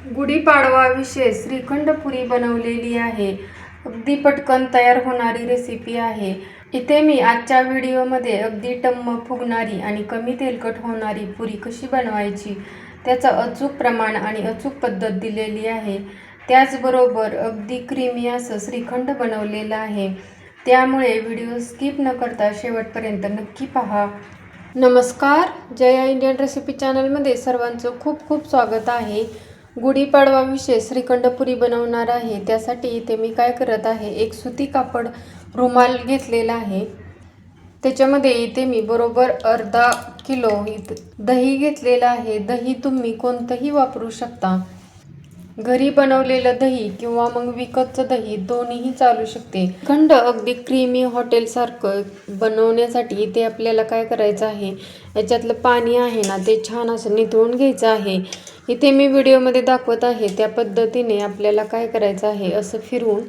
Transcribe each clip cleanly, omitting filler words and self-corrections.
गुढीपाडवा विशेष श्रीखंड पुरी बनवलेली आहे. अगदी पटकन तयार होणारी रेसिपी आहे. इथे मी आजच्या व्हिडिओमध्ये अगदी टम्म फुगणारी आणि कमी तेलकट होणारी पुरी कशी बनवायची त्याचं अचूक प्रमाण आणि अचूक पद्धत दिलेली आहे. त्याचबरोबर अगदी क्रीमी असं श्रीखंड बनवलेलं आहे. त्यामुळे व्हिडिओ स्किप न करता शेवटपर्यंत नक्की पहा. नमस्कार, जया इंडियन रेसिपी चॅनलमध्ये सर्वांचं खूप खूप स्वागत आहे. गुढीपाडवा विशेष श्रीखंड पुरी बनवणार आहे. त्यासाठी इथे मी काय करत आहे, एक सुती कापड रुमाल घेतलेला आहे. त्याच्यामध्ये इथे मी बरोबर अर्धा किलो दही घेतलेला आहे. दही तुम्ही कोणतंही वापरू शकता. घरी बनवलेलं दही किंवा मग विकतचं दही दोन्हीही चालू शकते. श्रीखंड अगदी क्रीमी हॉटेलसारखं बनवण्यासाठी इथे आपल्याला काय करायचं आहे, याच्यातलं पाणी आहे ना ते छान असं निथळून घ्यायचं आहे. इथे मी व्हिडिओमध्ये दाखवत आहे त्या पद्धतीने आपल्याला काय करायचं आहे, असं फिरवून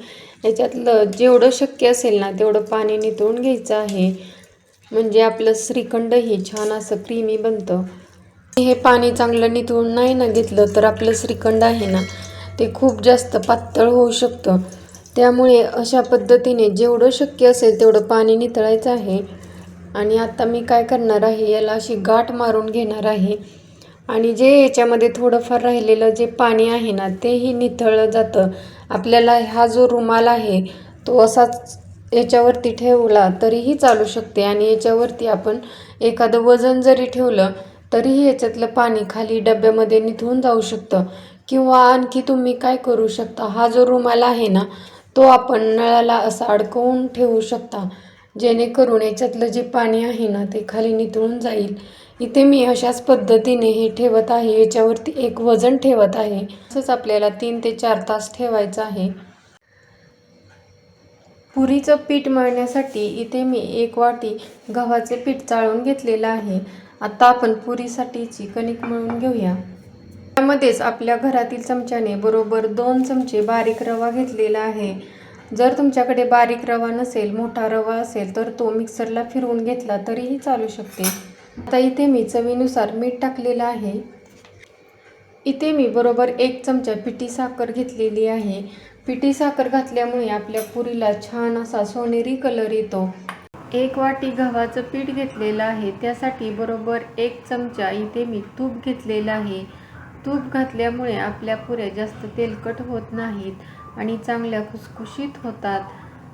याच्यातलं जेवढं शक्य असेल ना तेवढं पाणी निथळून घ्यायचं आहे. म्हणजे आपलं श्रीखंडही छान असं क्रीमी बनतं. हे पाणी चांगलं निथळून नाही ना घेतलं तर आपलं श्रीखंड आहे ना ते खूप जास्त पातळ होऊ शकतं. त्यामुळे अशा पद्धतीने जेवढं शक्य असेल तेवढं पाणी निथळायचं आहे. आणि आता मी काय करणार आहे, याला अशी गाठ मारून घेणार आहे. आणि जे याच्यामध्ये थोडंफार राहिलेलं जे पाणी आहे ना तेही निथळलं जातं. आपल्याला हा जो रुमाल आहे तो असाच याच्यावरती ठेवला तरीही चालू शकते. आणि याच्यावरती आपण एखादं वजन जरी ठेवलं तरीही याच्यातलं पाणी खाली डब्यामध्ये निथळून जाऊ शकतं. किंवा आणखी तुम्ही काय करू शकता, हा जो रुमाल आहे ना तो आपण नळाला असा अडकवून ठेवू शकता, जेणेकरून याच्यातलं जे पाणी आहे ना ते खाली निथळून जाईल. इथे मी अशाच पद्धतीने हे ठेवत आहे. याच्यावरती एक वजन ठेवत आहे. असंच आपल्याला 3 ते 4 तास ठेवायचं आहे. पुरीचं पीठ मळण्यासाठी इथे मी 1 वाटी गव्हाचे पीठ चाळून घेतलेलं आहे. आता आपण पुरीसाठीची कणिक मळून घेऊया. त्यामध्येच आपल्या घरातील चमच्याने बरोबर 2 चमचे बारीक रवा घेतलेला आहे. जर तुमच्याकडे बारीक रवा नसेल, मोठा रवा असेल तर तो मिक्सरला फिरवून घेतला तरीही चालू शकते. आता इथे मी चवीनुसार मीठ टाकलेलं आहे. इथे मी बरोबर 1 चमचा पिठी साखर घेतलेली आहे. पिठी साखर घातल्यामुळे आपल्या पुरीला छान असा सोनेरी कलर येतो. 1 वाटी गव्हाचं पीठ घेतलेलं आहे. त्यासाठी बरोबर 1 चमचा इथे मी तूप घेतलेलं आहे. तूप घातल्यामुळे आपल्या पुऱ्या जास्त तेलकट होत नाहीत आणि चांगल्या खुसखुशीत होतात.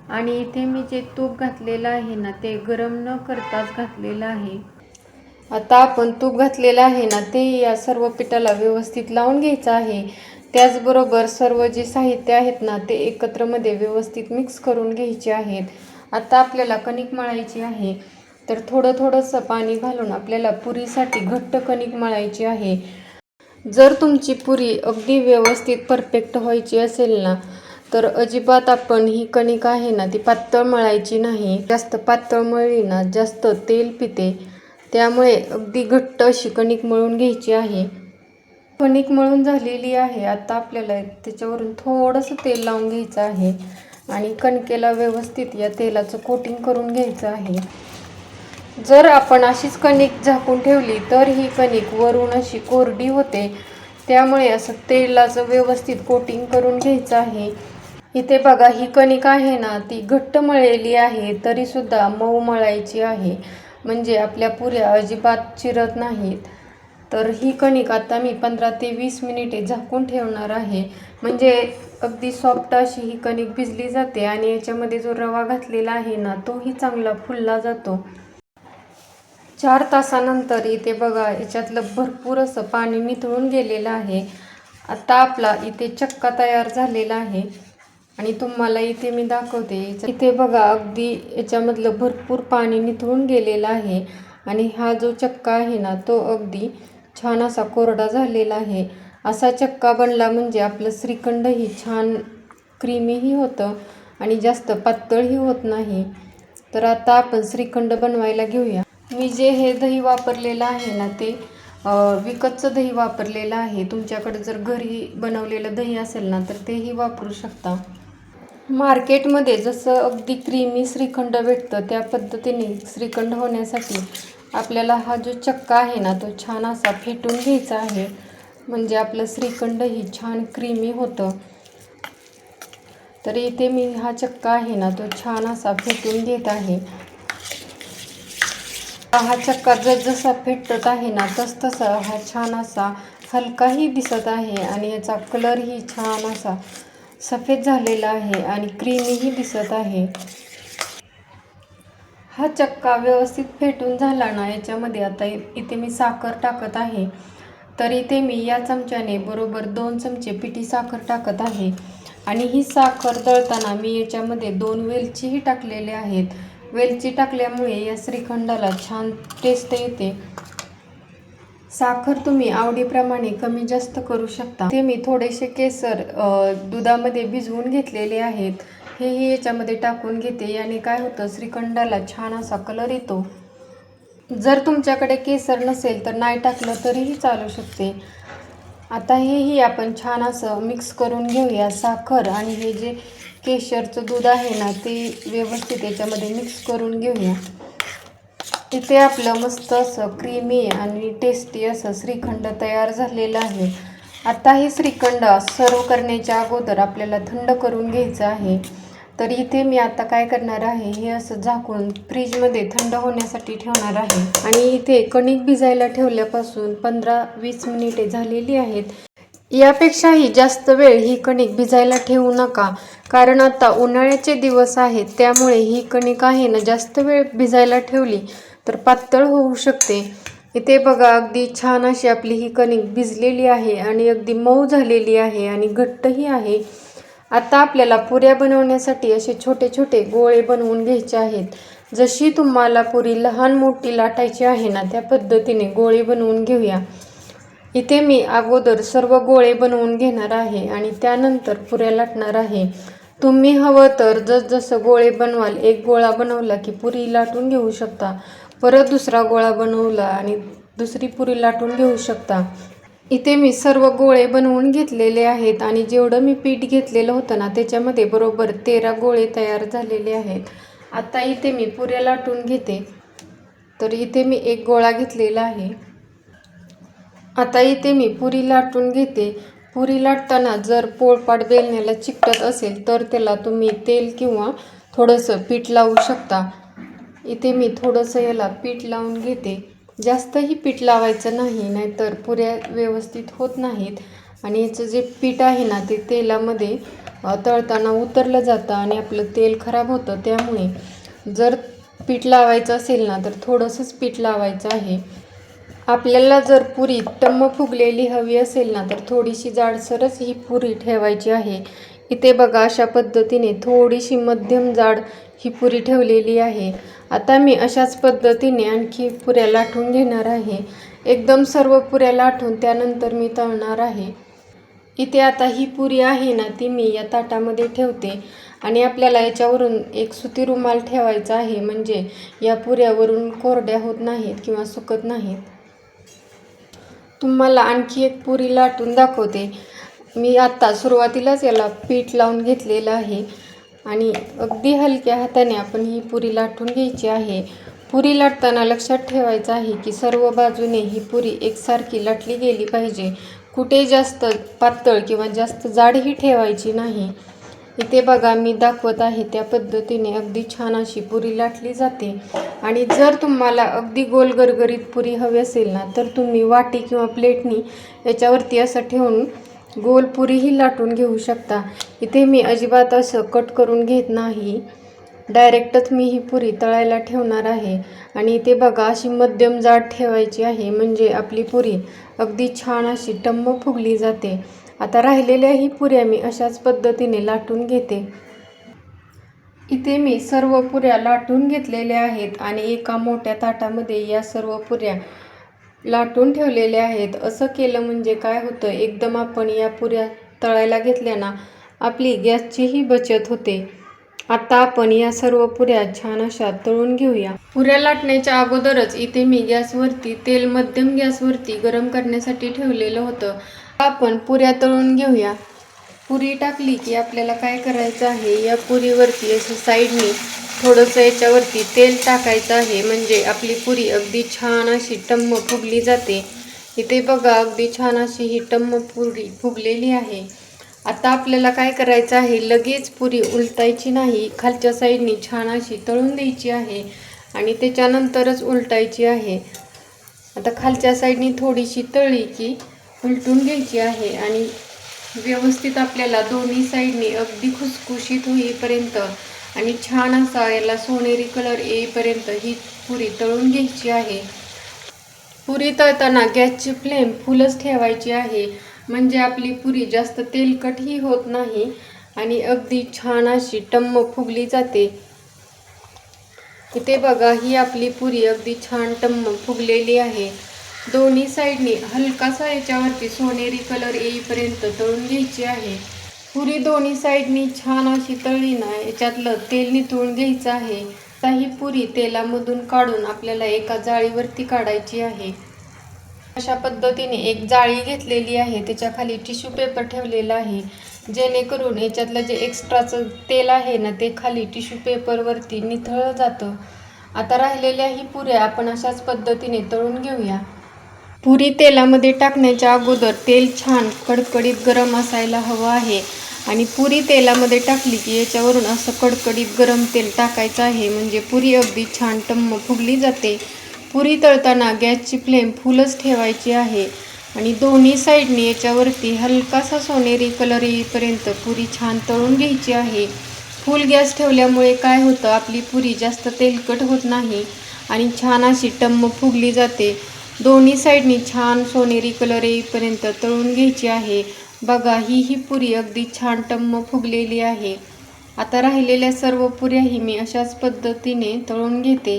आणि इथे मी जे तूप घातलेलं आहे ना ते गरम न करताच घातलेलं आहे. आता आपण तूप घातलेलं आहे ना ते या सर्व पिठाला व्यवस्थित लावून घ्यायचं आहे. त्याचबरोबर सर्व जे साहित्य आहेत ना ते एकत्रमध्ये व्यवस्थित मिक्स करून घ्यायचे आहेत. आता आपल्याला कणिक मळायची आहे. तर थोडंसं पाणी घालून आपल्याला पुरीसाठी घट्ट कणिक मळायची आहे. जर तुमची पुरी अगदी व्यवस्थित परफेक्ट व्हायची असेल ना तर अजिबात आपण ही कणिक आहे ना ती पातळ मळायची नाही. जास्त पातळ मळली ना जास्त तेल पिते. त्यामुळे अगदी घट्ट अशी कणिक मळून घ्यायची आहे. कणिक मळून झालेली आहे. आता आपल्याला त्याच्यावरून थोडंसं तेल लावून घ्यायचं आहे आणि कणकेला व्यवस्थित या तेलाचं कोटिंग करून घ्यायचं आहे. जर आपण अशीच कणिक झाकून ठेवली तर ही कणिक वरून अशी कोरडी होते. त्यामुळे असं तेलाचं व्यवस्थित कोटिंग करून घ्यायचं आहे. इथे बघा, ही कणिक आहे ना ती घट्ट मळलेली आहे तरीसुद्धा मऊ मळायची आहे. म्हणजे आपल्या पुऱ्या अजिबात चिरत नाहीत. तर ही कणिक आता मी 15 ते 20 मिनिटे झाकून ठेवणार आहे. म्हणजे अगदी सॉफ्ट अशी ही कणिक भिजली जाते आणि याच्यामध्ये जो रवा घातलेला आहे ना तोही चांगला फुलला जातो. 4 तासानंतर इथे बघा याच्यातलं भरपूर असं पाणी निथळून गेलेलं आहे. आता आपला इथे चक्का तयार झालेला आहे आणि तुम्हाला इथे मी दाखवते. इथे बघा अगदी याच्यामधलं भरपूर पाणी निथळून गेलेलं आहे आणि हा जो चक्का आहे ना तो अगदी छान असा कोरडा झालेला आहे. असा चक्का बनला म्हणजे आपलं श्रीखंडही छान क्रीमीही होतं आणि जास्त पातळही होत नाही. तर आता आपण श्रीखंड बनवायला घेऊया. मी जे हे दही वापरलेलं आहे ना ते विकतचं दही वापरलेलं आहे. तुमच्याकडे जर घरी बनवलेलं दही असेल ना तर तेही वापरू शकता. मार्केटमध्ये जसं अगदी क्रीमी श्रीखंड भेटतं त्या पद्धतीने श्रीखंड होण्यासाठी आपल्याला हा जो चक्का आहे ना तो छान असा फेटून घ्यायचा आहे. म्हणजे आपलं श्रीखंड ही छान क्रीमी होतं. तर इथे मी हा चक्का आहे ना तो छान असा फेटून घेत आहे. हा चक्का जसा फेटत आहे ना तसा हा छान असा हलकाही दिसत आहे आणि याचा कलरही छान असा सफेद झालेला आहे आणि क्रीमीही दिसत आहे. हा चक्का व्यवस्थित फेटून झाला ना याच्यामध्ये आता इथे मी साखर टाकत आहे. तर इथे मी या चमच्याने बरोबर 2 चमचे पिठी साखर टाकत आहे आणि ही साखर दळताना मी याच्यामध्ये 2 वेलचीही टाकलेले आहेत. वेलची टाकल्यामुळे या श्रीखंडाला छान टेस्ट येते. साखर तुम्ही आवडीप्रमाणे कमी जास्त करू शकता. ते मी थोडेसे केसर दुधामध्ये भिजवून घेतलेले आहेत. हेही याच्यामध्ये टाकून घेते. याने काय होतं श्रीखंडाला छान असा कलर येतो. जर तुमच्याकडे केसर नसेल तर नाही टाकलं तरीही चालू शकते. आता हेही आपण छान असं मिक्स करून घेऊया. साखर आणि हे जे केशरचं दूध आहे ना ते व्यवस्थित याच्यामध्ये मिक्स करून घेऊया. इथे आपलं मस्त असं क्रीमी आणि टेस्टी असं श्रीखंड तयार झालेलं आहे. आता हे श्रीखंड सर्व करण्याच्या अगोदर आपल्याला थंड करून घ्यायचं आहे. तर इथे मी आता काय करणार आहे हे असं झाकून फ्रीजमध्ये थंड होण्यासाठी ठेवणार आहे. आणि इथे कणिक भिजायला ठेवल्यापासून 15-20 मिनिटे झालेली आहेत. यापेक्षाही जास्त वेळ ही कणिक भिजायला ठेवू नका, कारण आता उन्हाळ्याचे दिवस आहेत त्यामुळे ही कणिक आहे ना जास्त वेळ भिजायला ठेवली तर पातळ होऊ शकते. इथे बघा अगदी छान अशी आपली ही कणिक भिजलेली आहे आणि अगदी मऊ झालेली आहे आणि घट्टही आहे. आता आपल्याला पुऱ्या बनवण्यासाठी असे छोटे छोटे गोळे बनवून घ्यायचे आहेत. जशी तुम्हाला पुरी लहान मोठी लाटायची आहे ना त्या पद्धतीने गोळे बनवून घेऊया. इथे मी अगोदर सर्व गोळे बनवून घेणार आहे आणि त्यानंतर पुऱ्या लाटणार आहे. तुम्ही हवं तर जसं गोळे बनवाल, एक गोळा बनवला की पुरी लाटून घेऊ शकता, परत दुसरा गोळा बनवला आणि दुसरी पुरी लाटून घेऊ शकता. इथे मी सर्व गोळे बनवून घेतलेले आहेत आणि जेवढं मी पीठ घेतलेलं होतं ना त्याच्यामध्ये बरोबर 13 गोळे तयार झालेले आहेत. आता इथे मी पुऱ्या लाटून घेते. तर इथे मी एक गोळा घेतलेला आहे. आता इथे मी पुरी लाटून घेते. पुरी लाटताना जर पोळपाट बेलण्याला चिकटत असेल तर त्याला तुम्ही तेल किंवा थोडंसं पीठ लावू शकता. इथे मी थोडंसं याला पीठ लावून घेते. जास्तही पीठ लावायचं नाही, नाहीतर पुऱ्या व्यवस्थित होत नाहीत आणि याचं जे पीठ आहे ना ते तेलामध्ये तळताना उतरलं जातं आणि आपलं तेल खराब होतं. त्यामुळे जर पीठ लावायचं असेल ना तर थोडंसंच पीठ लावायचं आहे. आपल्याला जर पुरी टम्म फुगलेली हवी असेल ना तर थोडीशी जाडसरच ही पुरी ठेवायची आहे. इथे बघा अशा पद्धतीने थोडीशी मध्यम जाड ही पुरी ठेवलेली आहे. आता मी अशाच पद्धतीने आणखी पुऱ्या लाटून घेणार आहे. एकदम सर्व पुऱ्या लाटून त्यानंतर मी तळणार आहे. इथे आता ही पुरी आहे ना ती मी या ताटामध्ये ठेवते आणि आपल्याला याच्यावरून एक सुती रुमाल ठेवायचा आहे, म्हणजे या पुऱ्यावरून कोरड्या होत नाहीत किंवा सुकत नाहीत. तुम्हाला आणखी एक पुरी लाटून दाखवते. मी आता सुरुवातीलाच याला पीठ लावून घेतलेलं आहे आणि अगदी हलक्या हाताने आपण ही पुरी लाटून घ्यायची आहे. पुरी लाटताना लक्षात ठेवायचं आहे की सर्व बाजूने ही पुरी एकसारखी लाटली गेली पाहिजे. कुठे जास्त पातळ किंवा जास्त जाडही ठेवायची नाही. इथे बघा मी दाखवत आहे त्या पद्धतीने अगदी छान अशी पुरी लाटली जाते. आणि जर तुम्हाला अगदी गोल गरगरीत पुरी हवी असेल ना तर तुम्ही वाटी किंवा प्लेटनी याच्यावरती असं ठेवून गोल पुरीही लाटून घेऊ शकता. इथे मी अजिबात असं कट करून घेत नाही, डायरेक्टच मी ही पुरी तळायला ठेवणार आहे. आणि इथे बघा अशी मध्यम जाड ठेवायची आहे, म्हणजे आपली पुरी अगदी छान अशी टम्म फुगली जाते. आता राहिलेल्याही पुऱ्या मी अशाच पद्धतीने लाटून घेते. इथे मी सर्व पुऱ्या लाटून घेतलेल्या आहेत आणि एका मोठ्या ताटामध्ये या सर्व पुऱ्या लाटून ठेवलेल्या आहेत. असं केलं म्हणजे काय होतं, एकदम आपण या पुऱ्या तळायला घेतल्या ना आपली गॅसचीही बचत होते. आता आपण या सर्व पुऱ्या छान अशा तळून घेऊया. पुऱ्या लाटण्याच्या अगोदरच इथे मी गॅसवरती तेल मध्यम गॅसवरती गरम करण्यासाठी ठेवलेलं होतं. आपण पुऱ्या तळून घेऊया. पुरी टाकली की आपल्याला काय करायचं आहे, या पुरीवरती असं साईडनी थोडंसं याच्यावरती तेल टाकायचं आहे, म्हणजे आपली पुरी अगदी छान अशी टम्म फुगली जाते. इथे बघा अगदी छान अशी ही टम्म पुरी फुगलेली आहे। आता आपल्याला काय करायचं आहे, लगेच पुरी उलटायची नाही, खालच्या साईडनी छान अशी तळून द्यायची आहे आणि त्याच्यानंतरच उलटायची आहे। आता खालच्या साईडनी थोडीशी तळली की उलटून घ्यायची आहे आणि व्यवस्थित आपल्याला दोन्ही साईडनी अगदी खुसखुशीत होईपर्यंत आणि छान असा याला सोनेरी कलर येईपर्यंत ही पुरी तळून घ्यायची आहे। पुरी तळताना गॅसची फ्लेम फुलच ठेवायची आहे, म्हणजे आपली पुरी जास्त तेलकटही होत नाही आणि अगदी छान अशी टम्म फुगली जाते। इथे बघा ही आपली पुरी अगदी छान टम्म फुगलेली आहे। दोन्ही साईडनी हलकासा याच्यावरती सोनेरी कलर येईपर्यंत तळून घ्यायची आहे। पुरी दोन्ही साईडनी छान अशी तळली ना, याच्यातलं तेल निथळून घ्यायचं आहे। आता ही पुरी तेलामधून काढून आपल्याला एका जाळीवरती काढायची आहे। अशा पद्धतीने एक जाळी घेतलेली आहे, त्याच्या खाली टिश्यू पेपर ठेवलेला आहे, जेणेकरून याच्यातलं जे एक्स्ट्राचं तेल आहे ना ते खाली टिश्यू पेपरवरती निथळलं जातं। आता राहिलेल्या ही पुऱ्या आपण अशाच पद्धतीने तळून घेऊया। पुरी तेलामध्ये टाकण्याच्या अगोदर तेल छान कडकडीत गरम असायला हवं आहे आणि पुरी तेलामध्ये टाकली की याच्यावरून असं कडकडीत गरम तेल टाकायचं आहे, म्हणजे पुरी अगदी छान टम्म फुगली जाते। पुरी तळताना गॅसची फ्लेम फुलच ठेवायची आहे आणि दोन्ही साईडनी याच्यावरती हलकासा सोनेरी कलर येईपर्यंत पुरी छान तळून घ्यायची आहे। फुल गॅस ठेवल्यामुळे काय होतं, आपली पुरी जास्त तेलकट होत नाही आणि छान अशी टम्म फुगली जाते। दोन्ही साईडनी छान सोनेरी कलर येईपर्यंत तळून घ्यायची आहे। बघा ही पुरी अगदी छान टम्म फुगलेली आहे। आता राहिलेल्या सर्व पुऱ्याही मी अशाच पद्धतीने तळून घेते।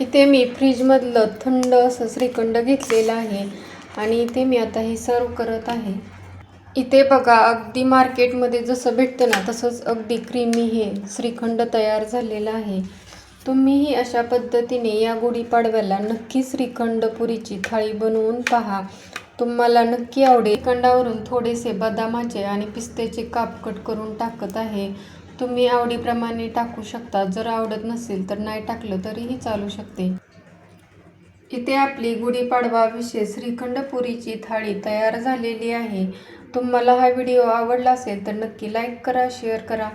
इथे मी फ्रीजमधलं थंड असं श्रीखंड घेतलेलं आहे आणि इथे मी आता हे सर्व करत आहे। इथे बघा अगदी मार्केटमध्ये जसं भेटतं ना तसंच अगदी क्रीमी हे श्रीखंड तयार झालेलं आहे। तुम्हीही अशा पद्धतीने या गुढीपाडव्याला नक्की श्रीखंड पुरीची थाळी बनवून पहा, तुम्हाला नक्की आवडेल। श्रीखंडावरून थोडेसे बदामाचे आणि पिस्त्याचे काप कट करून टाकत आहे, तुम्ही आवडीप्रमाणे टाकू शकता, जर आवडत नसेल तर नाही टाकलं तरीही चालू शकते। इथे आपली गुढीपाडवा विशेष श्रीखंड पुरीची थाळी तयार झालेली आहे। तुम्हाला हा व्हिडिओ आवडला असेल तर नक्की लाईक करा, शेअर करा।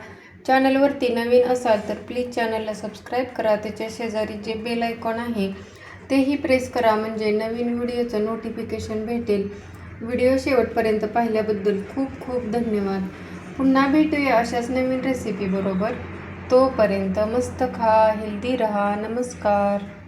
चॅनलवरती नवीन असाल तर प्लीज चॅनलला सबस्क्राईब करा, त्याच्या शेजारी जे बेल आयकॉन आहे तेही प्रेस करा, म्हणजे नवीन व्हिडिओचं नोटिफिकेशन भेटेल। व्हिडिओ शेवटपर्यंत पाहिल्याबद्दल खूप खूप धन्यवाद। पुन्हा भेटूया अशाच नवीन रेसिपी बरोबर। तोपर्यंत मस्त खा, हेल्दी रहा। नमस्कार।